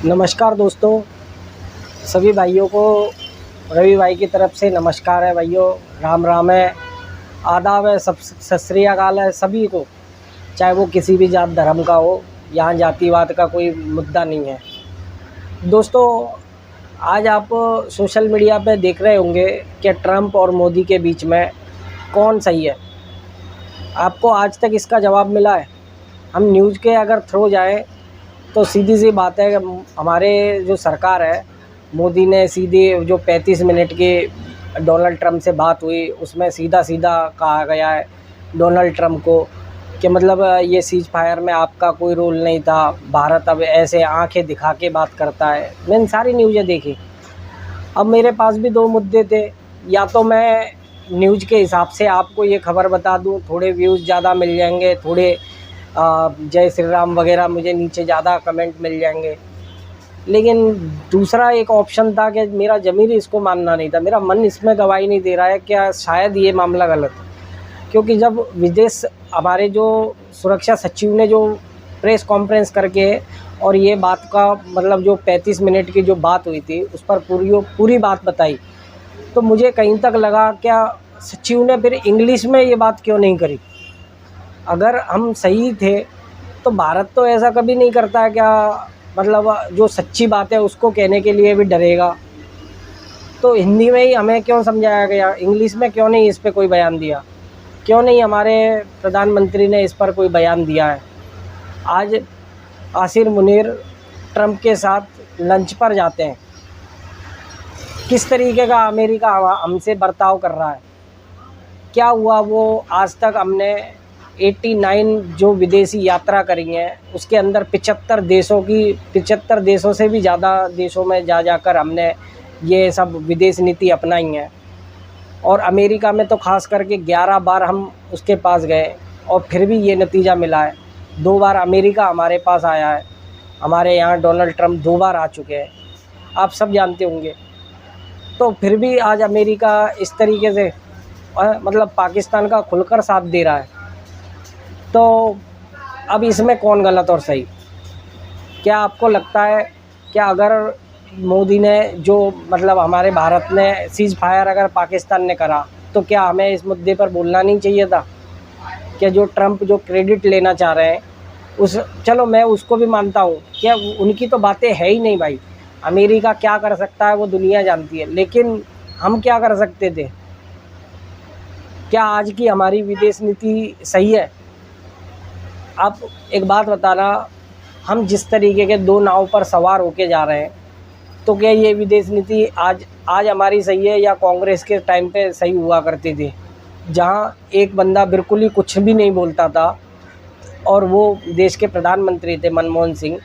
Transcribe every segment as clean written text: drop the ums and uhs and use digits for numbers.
नमस्कार दोस्तों, सभी भाइयों को रवि भाई की तरफ से नमस्कार है। भाइयों, राम राम है, आदाब है, सब सत श्री अकाल है सभी को, चाहे वो किसी भी जात धर्म का हो। यहाँ जातिवाद का कोई मुद्दा नहीं है। दोस्तों, आज आप सोशल मीडिया पे देख रहे होंगे कि ट्रंप और मोदी के बीच में कौन सही है। आपको आज तक इसका जवाब मिला है? हम न्यूज़ के अगर थ्रू जाएं तो सीधी सी बात है कि हमारे जो सरकार है, मोदी ने सीधे जो 35 मिनट की डोनाल्ड ट्रंप से बात हुई, उसमें सीधा सीधा कहा गया है डोनाल्ड ट्रंप को कि मतलब ये सीज फायर में आपका कोई रोल नहीं था, भारत अब ऐसे आंखें दिखा के बात करता है। मैंने सारी न्यूज़ें देखी। अब मेरे पास भी दो मुद्दे थे, या तो मैं न्यूज़ के हिसाब से आपको ये खबर बता दूं, थोड़े व्यूज़ ज़्यादा मिल जाएंगे, थोड़े जय श्री राम वगैरह मुझे नीचे ज़्यादा कमेंट मिल जाएंगे। लेकिन दूसरा एक ऑप्शन था कि मेरा ज़मीर इसको मानना नहीं था, मेरा मन इसमें गवाही नहीं दे रहा है क्या शायद ये मामला गलत है। क्योंकि जब विदेश हमारे जो सुरक्षा सचिव ने जो प्रेस कॉन्फ्रेंस करके और ये बात का मतलब जो 35 मिनट की जो बात हुई थी उस पर पूरी बात बताई, तो मुझे कहीं तक लगा क्या सचिव ने फिर इंग्लिश में ये बात क्यों नहीं करी। अगर हम सही थे तो भारत तो ऐसा कभी नहीं करता है, क्या मतलब जो सच्ची बात है उसको कहने के लिए भी डरेगा। तो हिंदी में ही हमें क्यों समझाया गया, इंग्लिश में क्यों नहीं इस पे कोई बयान दिया, क्यों नहीं हमारे प्रधानमंत्री ने इस पर कोई बयान दिया है। आज आसिर मुनीर ट्रंप के साथ लंच पर जाते हैं, किस तरीके का अमेरिका हमसे बर्ताव कर रहा है, क्या हुआ वो आज तक हमने 89 जो विदेशी यात्रा करी है उसके अंदर 75 देशों से भी ज़्यादा देशों में जाकर हमने ये सब विदेश नीति अपनाई है। और अमेरिका में तो ख़ास करके 11 बार हम उसके पास गए और फिर भी ये नतीजा मिला है। 2 बार अमेरिका हमारे पास आया है, हमारे यहाँ डोनाल्ड ट्रंप 2 बार आ चुके हैं, आप सब जानते होंगे। तो फिर भी आज अमेरिका इस तरीके से मतलब पाकिस्तान का खुलकर साथ दे रहा है। तो अब इसमें कौन गलत और सही? क्या आपको लगता है क्या अगर मोदी ने जो मतलब हमारे भारत ने सीज फायर अगर पाकिस्तान ने करा तो क्या हमें इस मुद्दे पर बोलना नहीं चाहिए था? क्या जो ट्रंप जो क्रेडिट लेना चाह रहे हैं उस, चलो मैं उसको भी मानता हूँ, क्या उनकी तो बातें है ही नहीं भाई। अमेरिका क्या कर सकता है वो दुनिया जानती है, लेकिन हम क्या कर सकते थे? क्या आज की हमारी विदेश नीति सही है? आप एक बात बताना, हम जिस तरीके के 2 नाव पर सवार होके जा रहे हैं, तो क्या ये विदेश नीति आज हमारी सही है या कांग्रेस के टाइम पे सही हुआ करती थी, जहां एक बंदा बिल्कुल ही कुछ भी नहीं बोलता था और वो देश के प्रधानमंत्री थे मनमोहन सिंह,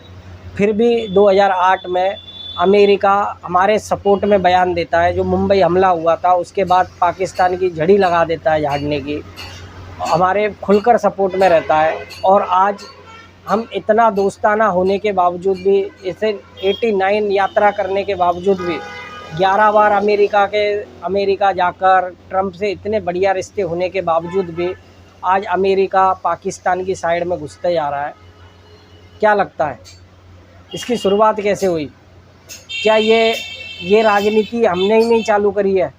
फिर भी 2008 में अमेरिका हमारे सपोर्ट में बयान देता है। जो मुंबई हमला हुआ था उसके बाद पाकिस्तान की झड़ी लगा देता है झाड़ने की, हमारे खुलकर सपोर्ट में रहता है। और आज हम इतना दोस्ताना होने के बावजूद भी, इसे 89 यात्रा करने के बावजूद भी, 11 बार अमेरिका जाकर ट्रंप से इतने बढ़िया रिश्ते होने के बावजूद भी आज अमेरिका पाकिस्तान की साइड में घुसते जा रहा है। क्या लगता है इसकी शुरुआत कैसे हुई? क्या ये राजनीति हमने ही नहीं चालू करी है?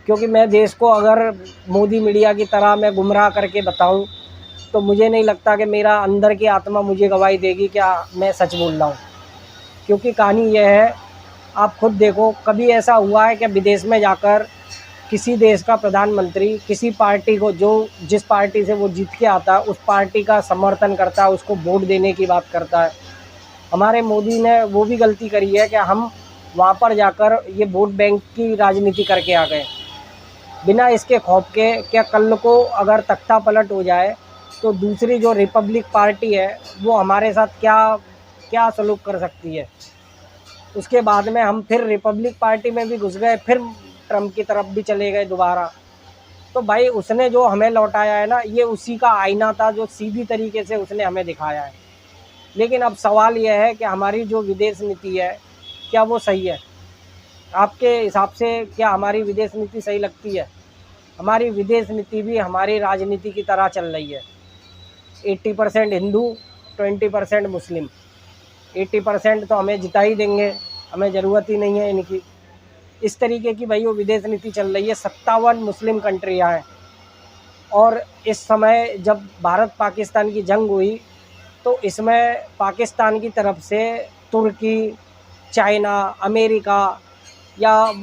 क्योंकि मैं देश को अगर मोदी मीडिया की तरह मैं गुमराह करके बताऊं तो मुझे नहीं लगता कि मेरा अंदर की आत्मा मुझे गवाही देगी क्या मैं सच बोल रहा हूँ। क्योंकि कहानी यह है, आप खुद देखो, कभी ऐसा हुआ है कि विदेश में जाकर किसी देश का प्रधानमंत्री किसी पार्टी को, जो जिस पार्टी से वो जीत के आता है उस पार्टी का समर्थन करता है, उसको वोट देने की बात करता है? हमारे मोदी ने वो भी गलती करी है कि हम वहाँ पर जाकर ये वोट बैंक की राजनीति करके आ गए, बिना इसके खौफ के क्या कल को अगर तख्ता पलट हो जाए तो दूसरी जो रिपब्लिक पार्टी है वो हमारे साथ क्या सलूक कर सकती है। उसके बाद में हम फिर रिपब्लिक पार्टी में भी घुस गए, फिर ट्रंप की तरफ भी चले गए दोबारा। तो भाई उसने जो हमें लौटाया है ना, ये उसी का आईना था जो सीधी तरीके से उसने हमें दिखाया है। लेकिन अब सवाल यह है कि हमारी जो विदेश नीति है क्या वो सही है? आपके हिसाब से क्या हमारी विदेश नीति सही लगती है? हमारी विदेश नीति भी हमारी राजनीति की तरह चल रही है, 80% हिंदू 20% मुस्लिम। 80% तो हमें जिता ही देंगे, हमें ज़रूरत ही नहीं है इनकी। इस तरीके की भाई वो विदेश नीति चल रही है। 57 मुस्लिम कंट्रियाँ हैं और इस समय जब भारत पाकिस्तान की जंग हुई तो इसमें पाकिस्तान की तरफ से तुर्की, चाइना, अमेरिका या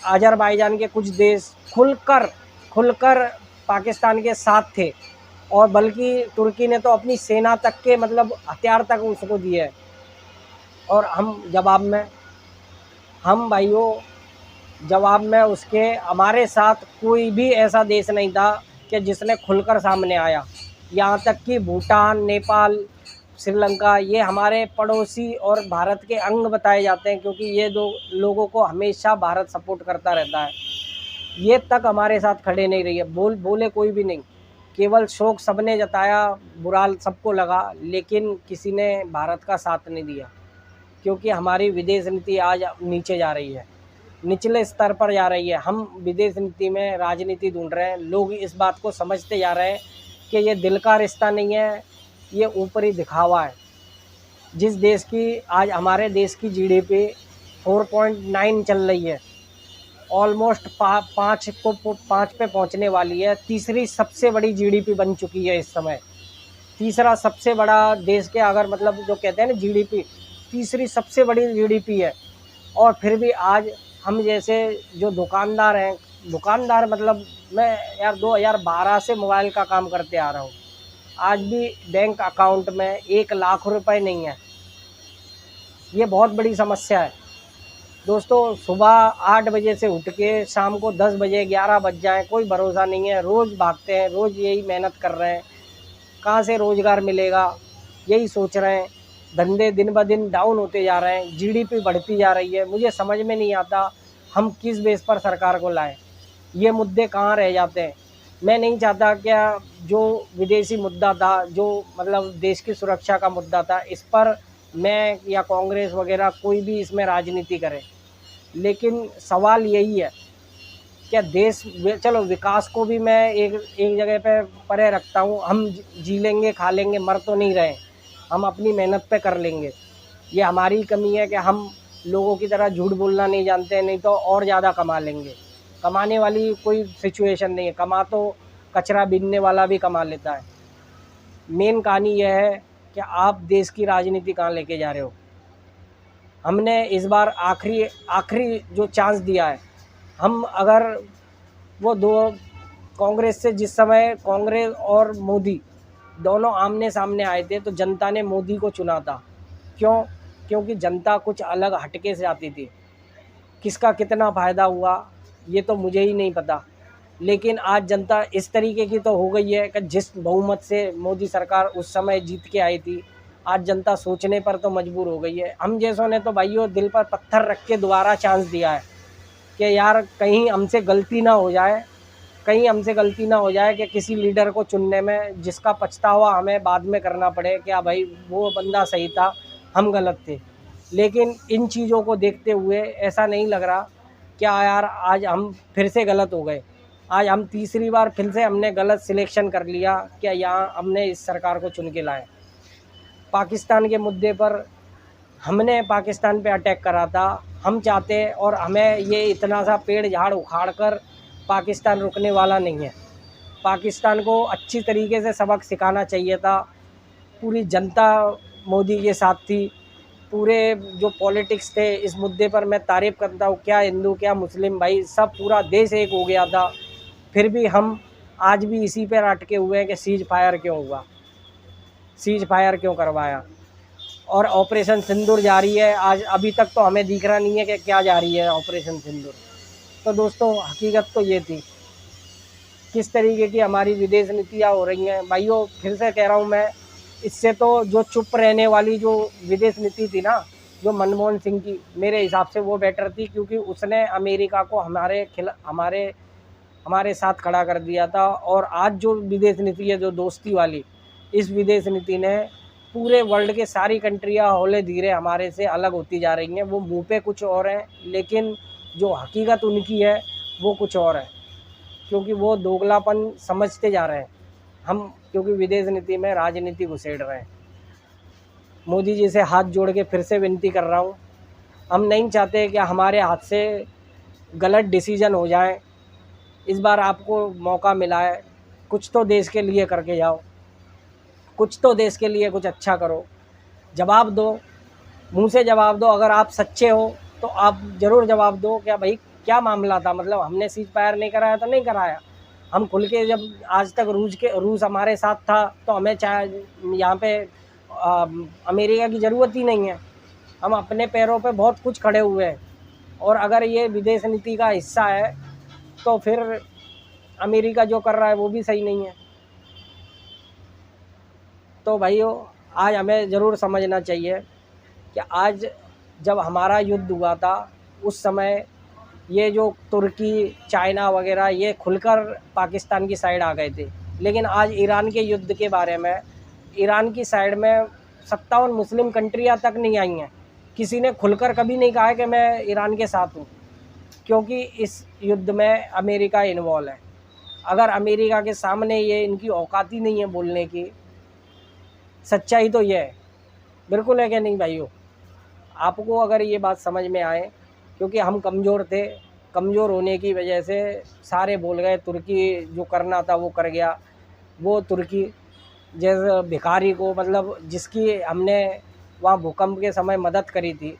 अज़रबैजान के कुछ देश खुलकर पाकिस्तान के साथ थे और बल्कि तुर्की ने तो अपनी सेना तक के मतलब हथियार तक उसको दिए हैं। और हम भाइयों जवाब में उसके हमारे साथ कोई भी ऐसा देश नहीं था कि जिसने खुलकर सामने आया। यहाँ तक कि भूटान, नेपाल, श्रीलंका ये हमारे पड़ोसी और भारत के अंग बताए जाते हैं, क्योंकि ये दो लोगों को हमेशा भारत सपोर्ट करता रहता है। ये तक हमारे साथ खड़े नहीं रही है, बोले कोई भी नहीं, केवल शोक सबने जताया, बुरा सबको लगा, लेकिन किसी ने भारत का साथ नहीं दिया। क्योंकि हमारी विदेश नीति आज नीचे जा रही है, निचले स्तर पर जा रही है। हम विदेश नीति में राजनीति ढूंढ रहे हैं। लोग इस बात को समझते जा रहे हैं कि ये दिल का रिश्ता नहीं है, ये ऊपरी दिखावा है। जिस देश की आज हमारे देश की जीडीपी 4.9 चल रही है, ऑलमोस्ट 5 पे पहुंचने वाली है। तीसरी सबसे बड़ी जीडीपी बन चुकी है इस समय। तीसरा सबसे बड़ा देश के अगर मतलब जो कहते हैं ना जीडीपी, तीसरी सबसे बड़ी जीडीपी है। और फिर भी आज हम जैसे जो दुकानदार हैं, दुकानदार मतलब मैं यार 2012 से मोबाइल का काम करते आ रहा हूँ, आज भी बैंक अकाउंट में 1 लाख रुपए नहीं है। ये बहुत बड़ी समस्या है दोस्तों। सुबह 8 बजे से उठ के शाम को 10 बजे 11 बज जाए कोई भरोसा नहीं है। रोज़ भागते हैं, रोज़ यही मेहनत कर रहे हैं, कहाँ से रोज़गार मिलेगा यही सोच रहे हैं। धंधे दिन ब दिन डाउन होते जा रहे हैं, जीडीपी बढ़ती जा रही है। मुझे समझ में नहीं आता हम किस बेस पर सरकार को लाएं, ये मुद्दे कहाँ रह जाते हैं। मैं नहीं चाहता क्या जो विदेशी मुद्दा था, जो मतलब देश की सुरक्षा का मुद्दा था, इस पर मैं या कांग्रेस वगैरह कोई भी इसमें राजनीति करे, लेकिन सवाल यही है क्या देश चलो विकास को भी मैं एक जगह पे परे रखता हूँ। हम जी लेंगे, खा लेंगे, मर तो नहीं रहे, हम अपनी मेहनत पे कर लेंगे। ये हमारी कमी है कि हम लोगों की तरह झूठ बोलना नहीं जानते हैं, नहीं तो और ज़्यादा कमा लेंगे। कमाने वाली कोई सिचुएशन नहीं है, कमा तो कचरा बीनने वाला भी कमा लेता है। मेन कहानी यह है कि आप देश की राजनीति कहाँ लेके जा रहे हो। हमने इस बार आखिरी जो चांस दिया है, हम अगर वो दो कांग्रेस से जिस समय कांग्रेस और मोदी दोनों आमने सामने आए थे तो जनता ने मोदी को चुना था। क्यों? क्योंकि जनता कुछ अलग हटके से आती थी। किसका कितना फ़ायदा हुआ ये तो मुझे ही नहीं पता, लेकिन आज जनता इस तरीके की तो हो गई है कि जिस बहुमत से मोदी सरकार उस समय जीत के आई थी, आज जनता सोचने पर तो मजबूर हो गई है। हम जैसों ने तो भाइयों दिल पर पत्थर रख के दोबारा चांस दिया है कि यार कहीं हमसे गलती ना हो जाए, कि किसी लीडर को चुनने में जिसका पछतावा हमें बाद में करना पड़े, क्या भाई वो बंदा सही था, हम गलत थे। लेकिन इन चीज़ों को देखते हुए ऐसा नहीं लग रहा क्या यार आज हम फिर से गलत हो गए। आज हम तीसरी बार फिर से हमने गलत सिलेक्शन कर लिया, क्या यहाँ हमने इस सरकार को चुन के लाए। पाकिस्तान के मुद्दे पर हमने पाकिस्तान पे अटैक करा था, हम चाहते और हमें ये इतना सा पेड़ झाड़ उखाड़ कर पाकिस्तान रुकने वाला नहीं है। पाकिस्तान को अच्छी तरीके से सबक सिखाना चाहिए था। पूरी जनता मोदी के साथ थी, पूरे जो पॉलिटिक्स थे इस मुद्दे पर मैं तारीफ़ करता हूँ, क्या हिंदू क्या मुस्लिम भाई सब पूरा देश एक हो गया था। फिर भी हम आज भी इसी पर अटके हुए हैं कि सीज फायर क्यों हुआ, सीज फायर क्यों करवाया। और ऑपरेशन सिंदूर जारी है, आज अभी तक तो हमें दिख रहा नहीं है कि क्या जारी है ऑपरेशन सिंदूर। तो दोस्तों हकीकत तो ये थी किस तरीके की हमारी विदेश नीतियाँ हो रही हैं। भाइयों फिर से कह रहा हूँ मैं, इससे तो जो चुप रहने वाली जो विदेश नीति थी ना, जो मनमोहन सिंह की, मेरे हिसाब से वो बेटर थी, क्योंकि उसने अमेरिका को हमारे साथ खड़ा कर दिया था। और आज जो विदेश नीति है जो दोस्ती वाली, इस विदेश नीति ने पूरे वर्ल्ड के सारी कंट्रियाँ हौले धीरे हमारे से अलग होती जा रही हैं। वो मुँह पे कुछ और है, लेकिन जो हकीकत उनकी है वो कुछ और है, क्योंकि वो दोगलापन समझते जा रहे हैं हम, क्योंकि विदेश नीति में राजनीति घुसेड़ रहे हैं। मोदी जी से हाथ जोड़ के फिर से विनती कर रहा हूँ, हम नहीं चाहते कि हमारे हाथ से गलत डिसीजन हो जाए। इस बार आपको मौका मिला है, कुछ तो देश के लिए करके जाओ, कुछ तो देश के लिए कुछ अच्छा करो, जवाब दो, मुंह से जवाब दो। अगर आप सच्चे हो तो आप ज़रूर जवाब दो, क्या भाई क्या मामला था, मतलब हमने सीज फायर नहीं कराया तो नहीं कराया। हम खुल के, जब आज तक रूस हमारे साथ था तो हमें चाहे यहाँ पे अमेरिका की ज़रूरत ही नहीं है। हम अपने पैरों पे बहुत कुछ खड़े हुए हैं, और अगर ये विदेश नीति का हिस्सा है तो फिर अमेरिका जो कर रहा है वो भी सही नहीं है। तो भाइयों, आज हमें ज़रूर समझना चाहिए कि आज जब हमारा युद्ध हुआ था उस समय ये जो तुर्की, चाइना वगैरह ये खुलकर पाकिस्तान की साइड आ गए थे, लेकिन आज ईरान के युद्ध के बारे में ईरान की साइड में 57 मुस्लिम कंट्रियां तक नहीं आई हैं। किसी ने खुलकर कभी नहीं कहा है कि मैं ईरान के साथ हूँ, क्योंकि इस युद्ध में अमेरिका इन्वॉल्व है। अगर अमेरिका के सामने ये इनकी औकात ही नहीं है बोलने की, सच्चाई तो ये है। बिल्कुल है कि नहीं भाइयों? आपको अगर ये बात समझ में आए, क्योंकि हम कमज़ोर थे, कमज़ोर होने की वजह से सारे बोल गए, तुर्की जो करना था वो कर गया। वो तुर्की जैसे भिखारी को, मतलब जिसकी हमने वहाँ भूकंप के समय मदद करी थी,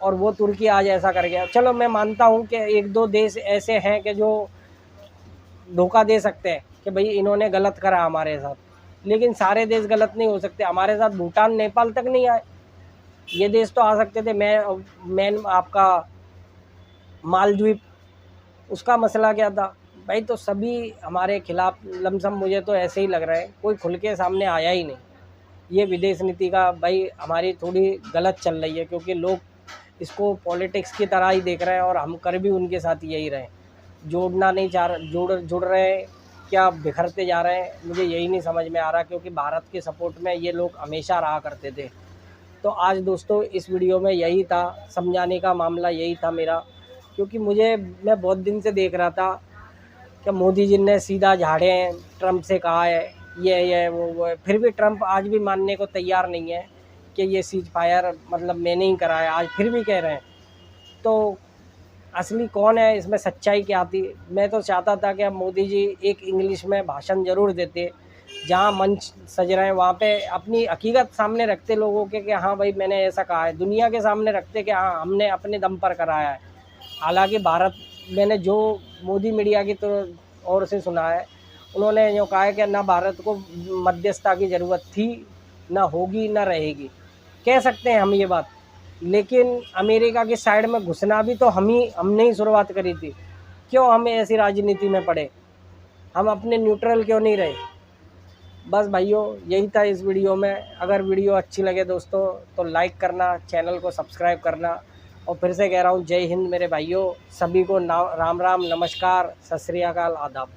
और वो तुर्की आज ऐसा कर गया। चलो मैं मानता हूँ कि एक दो देश ऐसे हैं कि जो धोखा दे सकते हैं कि भाई इन्होंने गलत करा हमारे साथ, लेकिन सारे देश गलत नहीं हो सकते। हमारे साथ भूटान, नेपाल तक नहीं आए, ये देश तो आ सकते थे। मैं आपका मालदीव, उसका मसला क्या था भाई? तो सभी हमारे खिलाफ लमसम, मुझे तो ऐसे ही लग रहा है, कोई खुल के सामने आया ही नहीं। ये विदेश नीति का भाई हमारी थोड़ी गलत चल रही है, क्योंकि लोग इसको पॉलिटिक्स की तरह ही देख रहे हैं, और हम कर भी उनके साथ यही रहे, जोड़ना नहीं चाह रहे, जुड़ रहे हैं क्या, बिखरते जा रहे हैं, मुझे यही नहीं समझ में आ रहा। क्योंकि भारत के सपोर्ट में ये लोग हमेशा रहा करते थे। तो आज दोस्तों इस वीडियो में यही था, समझाने का मामला यही था मेरा, क्योंकि मैं बहुत दिन से देख रहा था कि मोदी जी ने सीधा झाड़े हैं, ट्रंप से कहा है ये वो है, फिर भी ट्रंप आज भी मानने को तैयार नहीं है कि ये सीज फायर मतलब मैंने ही कराया, आज फिर भी कह रहे हैं। तो असली कौन है इसमें, सच्चाई क्या थी? मैं तो चाहता था कि अब मोदी जी एक इंग्लिश में भाषण ज़रूर देते, जहाँ मंच सज रहे हैं वहाँ पे अपनी हकीकत सामने रखते लोगों के, कि हाँ भाई मैंने ऐसा कहा है, दुनिया के सामने रखते कि हाँ हमने अपने दम पर कराया है। हालांकि भारत, मैंने जो मोदी मीडिया की ओर से सुना है, उन्होंने जो कहा है कि ना भारत को मध्यस्थता की ज़रूरत थी, ना होगी, ना रहेगी। कह सकते हैं हम ये बात, लेकिन अमेरिका की साइड में घुसना भी तो हमने ही शुरुआत करी थी। क्यों हम ऐसी राजनीति में पड़े? हम अपने न्यूट्रल क्यों नहीं रहे? बस भाइयों, यही था इस वीडियो में। अगर वीडियो अच्छी लगे दोस्तों तो लाइक करना, चैनल को सब्सक्राइब करना, और फिर से कह रहा हूँ जय हिंद मेरे भाइयों। सभी को राम राम, नमस्कार, सत श्री अकाल, आदाब।